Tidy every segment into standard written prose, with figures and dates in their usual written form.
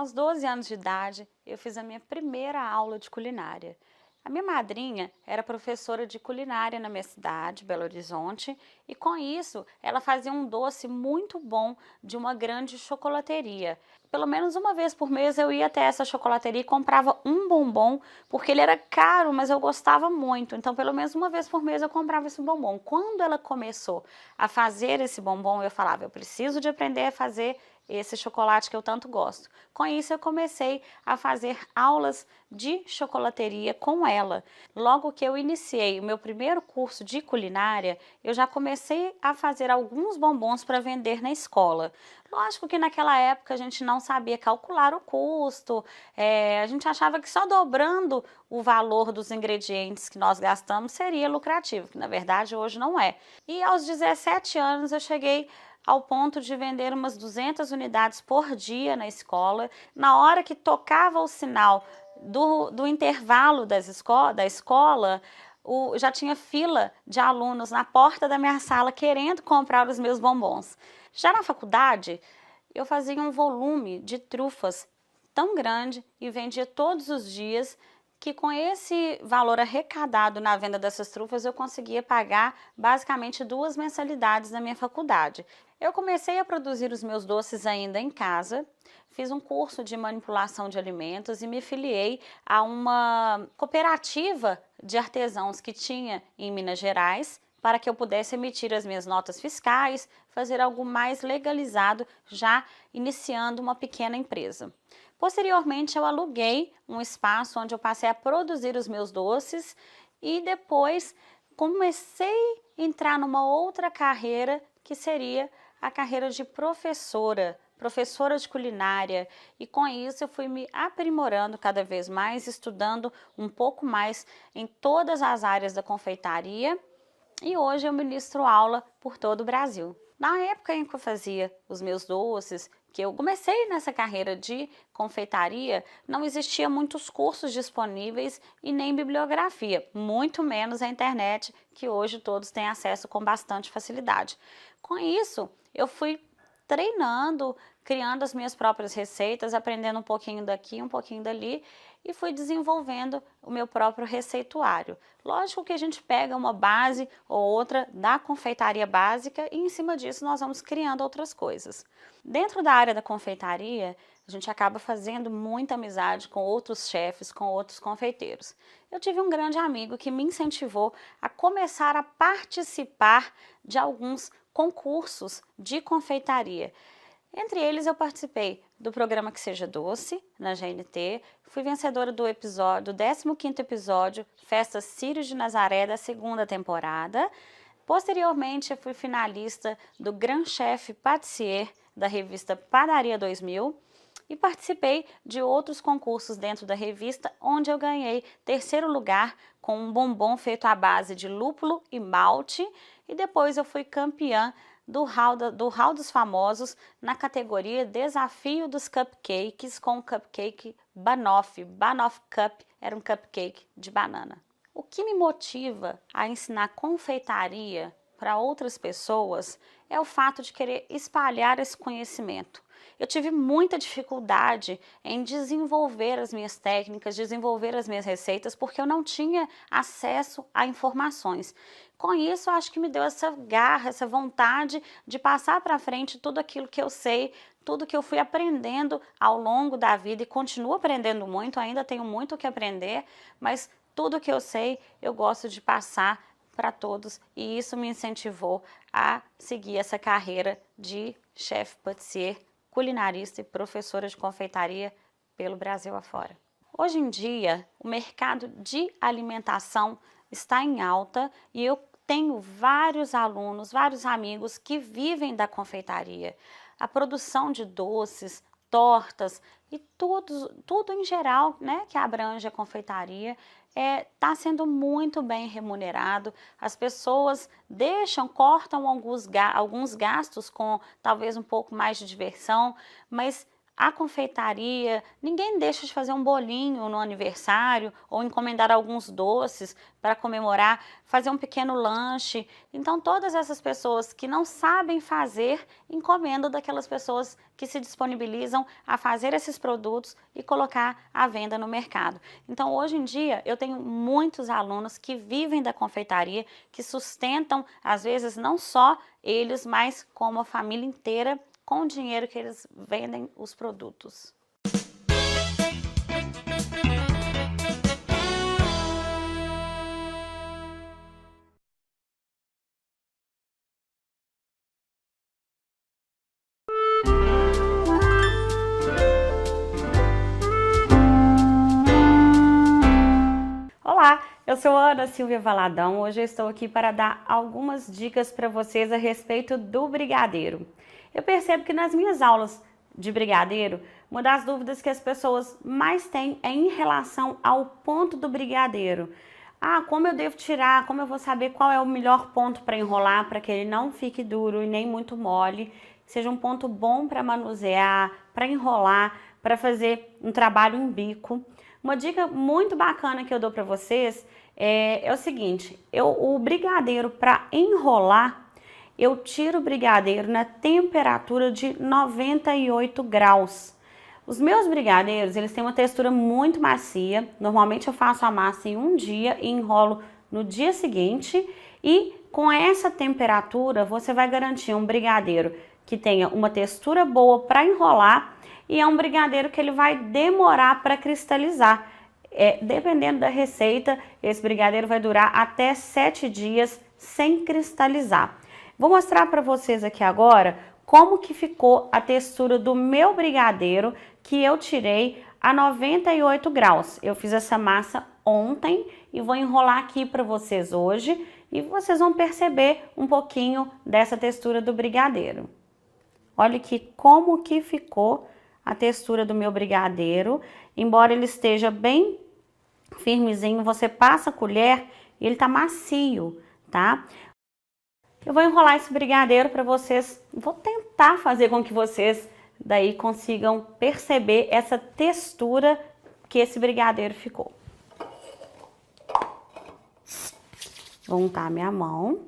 Aos 12 anos de idade, eu fiz a minha primeira aula de culinária. A minha madrinha era professora de culinária na minha cidade, Belo Horizonte, e com isso ela fazia um doce muito bom de uma grande chocolateria. Pelo menos uma vez por mês eu ia até essa chocolateria e comprava um bombom, porque ele era caro, mas eu gostava muito. Então, pelo menos uma vez por mês eu comprava esse bombom. Quando ela começou a fazer esse bombom, eu falava, eu preciso de aprender a fazer esse chocolate que eu tanto gosto. Com isso, eu comecei a fazer aulas de chocolateria com ela. Logo que eu iniciei o meu primeiro curso de culinária, eu já comecei a fazer alguns bombons para vender na escola. Lógico que naquela época a gente não sabia calcular o custo, a gente achava que só dobrando o valor dos ingredientes que nós gastamos seria lucrativo, que na verdade hoje não é. E aos 17 anos eu cheguei ao ponto de vender umas 200 unidades por dia na escola. Na hora que tocava o sinal do intervalo da escola, já tinha fila de alunos na porta da minha sala querendo comprar os meus bombons. Já na faculdade, eu fazia um volume de trufas tão grande e vendia todos os dias que com esse valor arrecadado na venda dessas trufas eu conseguia pagar basicamente 2 mensalidades na minha faculdade. Eu comecei a produzir os meus doces ainda em casa, fiz um curso de manipulação de alimentos e me filiei a uma cooperativa de artesãos que tinha em Minas Gerais, para que eu pudesse emitir as minhas notas fiscais, fazer algo mais legalizado, já iniciando uma pequena empresa. Posteriormente, eu aluguei um espaço onde eu passei a produzir os meus doces e depois comecei a entrar numa outra carreira que seria a carreira de professora de culinária, e com isso eu fui me aprimorando cada vez mais, estudando um pouco mais em todas as áreas da confeitaria, e hoje eu ministro aula por todo o Brasil. Na época em que eu fazia os meus doces, que eu comecei nessa carreira de confeitaria, não existia muitos cursos disponíveis e nem bibliografia, muito menos a internet, que hoje todos têm acesso com bastante facilidade. Com isso, eu fui treinando, criando as minhas próprias receitas, aprendendo um pouquinho daqui, um pouquinho dali, e fui desenvolvendo o meu próprio receituário. Lógico que a gente pega uma base ou outra da confeitaria básica e em cima disso nós vamos criando outras coisas. Dentro da área da confeitaria, a gente acaba fazendo muita amizade com outros chefes, com outros confeiteiros. Eu tive um grande amigo que me incentivou a começar a participar de alguns concursos de confeitaria. Entre eles eu participei do programa Que Seja Doce, na GNT, fui vencedora do 15º episódio, Festa Círios de Nazaré, da 2ª temporada. Posteriormente eu fui finalista do Grand Chef Patissier, da revista Padaria 2000, e participei de outros concursos dentro da revista, onde eu ganhei 3º lugar com um bombom feito à base de lúpulo e malte, e depois eu fui campeã do Hall dos Famosos na categoria Desafio dos Cupcakes com o cupcake Banoffee. Banoffee Cup era um cupcake de banana. O que me motiva a ensinar confeitaria para outras pessoas é o fato de querer espalhar esse conhecimento. Eu tive muita dificuldade em desenvolver as minhas técnicas, desenvolver as minhas receitas, porque eu não tinha acesso a informações. Com isso, eu acho que me deu essa garra, essa vontade de passar para frente tudo aquilo que eu sei, tudo que eu fui aprendendo ao longo da vida e continuo aprendendo muito, ainda tenho muito o que aprender, mas tudo que eu sei, eu gosto de passar para todos, e isso me incentivou a seguir essa carreira de chefe patissier, culinarista e professora de confeitaria pelo Brasil afora. Hoje em dia, o mercado de alimentação está em alta e eu tenho vários alunos, vários amigos que vivem da confeitaria. A produção de doces, tortas e tudo em geral, né, que abrange a confeitaria, está sendo muito bem remunerado. As pessoas cortam alguns gastos com talvez um pouco mais de diversão, mas A confeitaria, ninguém deixa de fazer um bolinho no aniversário ou encomendar alguns doces para comemorar, fazer um pequeno lanche. Então, todas essas pessoas que não sabem fazer, encomendam daquelas pessoas que se disponibilizam a fazer esses produtos e colocar à venda no mercado. Então, hoje em dia, eu tenho muitos alunos que vivem da confeitaria, que sustentam, às vezes, não só eles, mas como a família inteira, com o dinheiro que eles vendem os produtos. Olá, eu sou Ana Silvia Valadão. Hoje eu estou aqui para dar algumas dicas para vocês a respeito do brigadeiro. Eu percebo que nas minhas aulas de brigadeiro, uma das dúvidas que as pessoas mais têm é em relação ao ponto do brigadeiro. Como eu devo tirar, como eu vou saber qual é o melhor ponto para enrolar, para que ele não fique duro e nem muito mole, seja um ponto bom para manusear, para enrolar, para fazer um trabalho em bico. Uma dica muito bacana que eu dou para vocês é o seguinte, o brigadeiro para enrolar, eu tiro o brigadeiro na temperatura de 98 graus. Os meus brigadeiros, eles têm uma textura muito macia. Normalmente eu faço a massa em um dia e enrolo no dia seguinte. E com essa temperatura, você vai garantir um brigadeiro que tenha uma textura boa para enrolar e é um brigadeiro que ele vai demorar para cristalizar. Dependendo da receita, esse brigadeiro vai durar até 7 dias sem cristalizar. Vou mostrar para vocês aqui agora como que ficou a textura do meu brigadeiro que eu tirei a 98 graus. Eu fiz essa massa ontem e vou enrolar aqui para vocês hoje e vocês vão perceber um pouquinho dessa textura do brigadeiro. Olha aqui como que ficou a textura do meu brigadeiro. Embora ele esteja bem firmezinho, você passa a colher e ele tá macio, tá? Eu vou enrolar esse brigadeiro para vocês, vou tentar fazer com que vocês daí consigam perceber essa textura que esse brigadeiro ficou. Vou untar minha mão.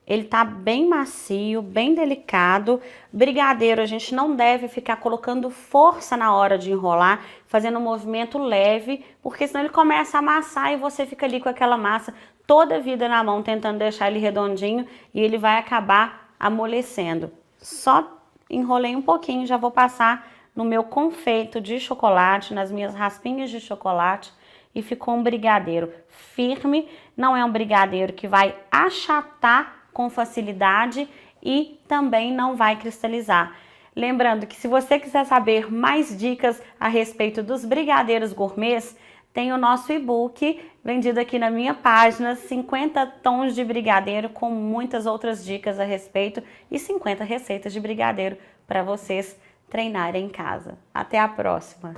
Ele tá bem macio, bem delicado. Brigadeiro, a gente não deve ficar colocando força na hora de enrolar, fazendo um movimento leve, porque senão ele começa a amassar e você fica ali com aquela massa toda a vida na mão, tentando deixar ele redondinho e ele vai acabar amolecendo. Só enrolei um pouquinho, já vou passar no meu confeito de chocolate, nas minhas raspinhas de chocolate e ficou um brigadeiro firme, não é um brigadeiro que vai achatar com facilidade e também não vai cristalizar. Lembrando que se você quiser saber mais dicas a respeito dos brigadeiros gourmets, tem o nosso e-book vendido aqui na minha página, 50 tons de brigadeiro com muitas outras dicas a respeito e 50 receitas de brigadeiro para vocês treinarem em casa. Até a próxima!